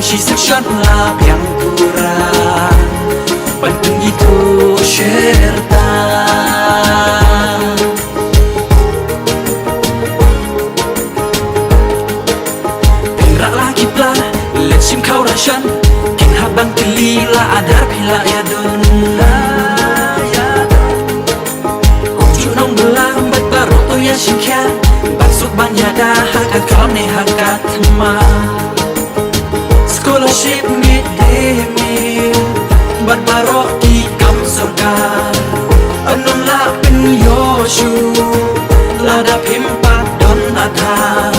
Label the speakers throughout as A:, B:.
A: si sectionlah yang kurang penting itu syerta Tengraklah kiplah Letsim kau rasyan King habang pilihlah adar pila ya dun Ujuk nong belambat baru to ya singkyan Baksud banyak dah hakat kau ne hakat ma Scholarship mid-day meal Bat barok di kam surga Anong lapin Yoshu Lada pimpat don adhar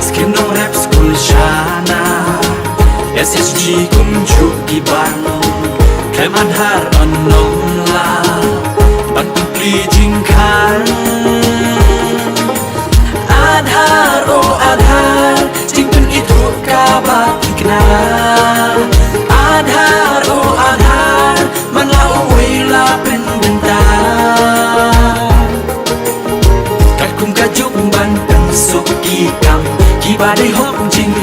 A: Skim nong rap school syana SSG kumjuk giban Kem adhar anong la Bantung pli jingkan Adhar oh adhar Jingpun itu kabar ikna Adhar oh adhar Man lau wila pen bentar Kalkum kajuk banteng suk kikam Kibadai hok jing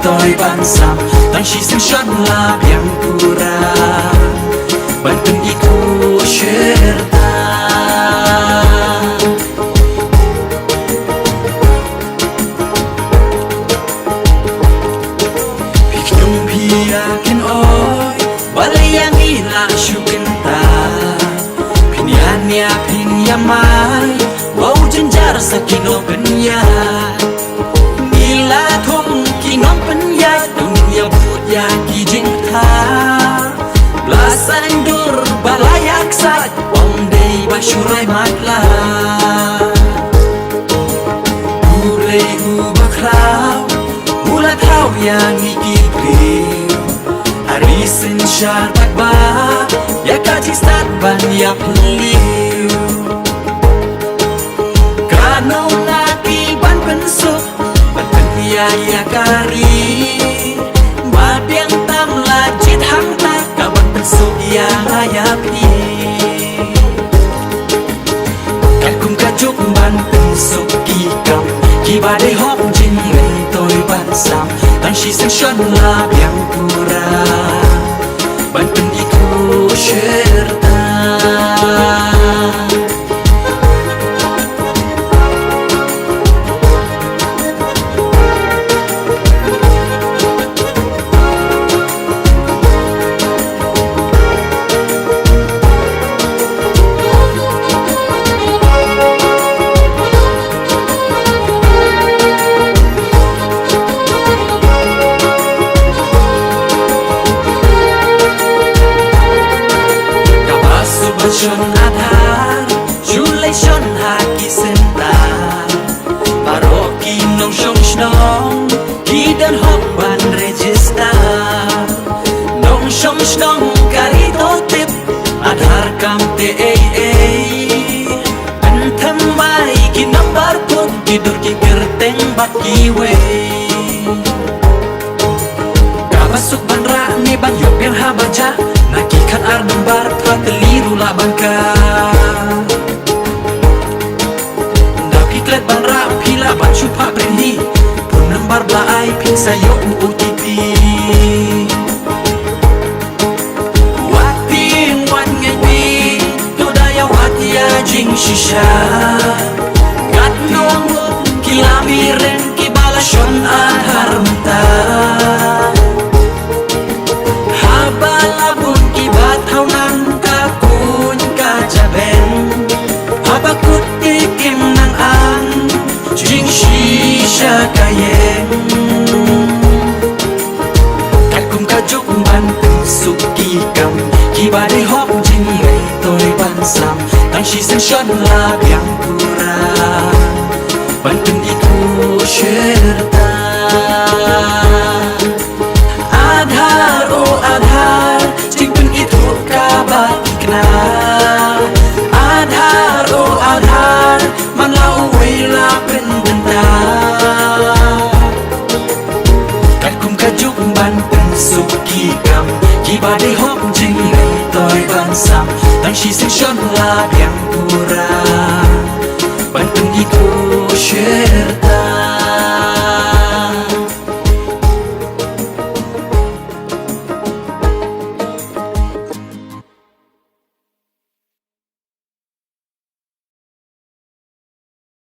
A: toy bansam Tang si sensyon lab yang kurang Banteng itu syerta Yakin oi Balayang ila syukinta Pinyannya pinyamai Wow jenjar sa kino penyat Ila thong kino penyat Dunia but ya kijingta Belasan dur balayak sat Wang day basyurai matlah Gulay ubaklau Bulat hau yang ikipin Arisin syartak ba Ya kajik start ban ya peliu Kanong laki ban pensuk Ban penya ya kari Bat yang tam lajit hang tak Kaban pensuk ya hayapi Kalkum kajuk ban pensuk kikam Kibadai hok jin toy bansam Tang si section lab yang kurang Banteng itu syerta Shon adhar, julai shon haki sentar Baroki nong shong shnong, kidan hok ban register Nong shong shnong kari totip, adhar kam te Antam mai ki number pun, kidur ki gerteng bat kiwe Kabasuk ban ra ni ban yop yang habaja Nakikan ar number keliru lah bangka Dak iklet ban rap pila ban cupa brendi Pun nembar belai pin sayo UTP Watin wan ngay tu daya wat ya jing shisha Gat nong kilamiren kibala shon adhar mentah Habalabun kibat haunan kakun kajabeng Habakut ikim nang ang Jing shisha kayeng Kalkum kajuk banteng sukikam Kibadai hok jing toy bansam Tang si section lab yang kurang Banteng itu syerta Adhar oh adhar Jingpun itu kabar ikna Adhar oh adhar Man lau wila pen bentar Kalkum kajuk banteng sukikam Kibadai hok jing toy bansam Tang si section lab yang kurang Banteng itu syerta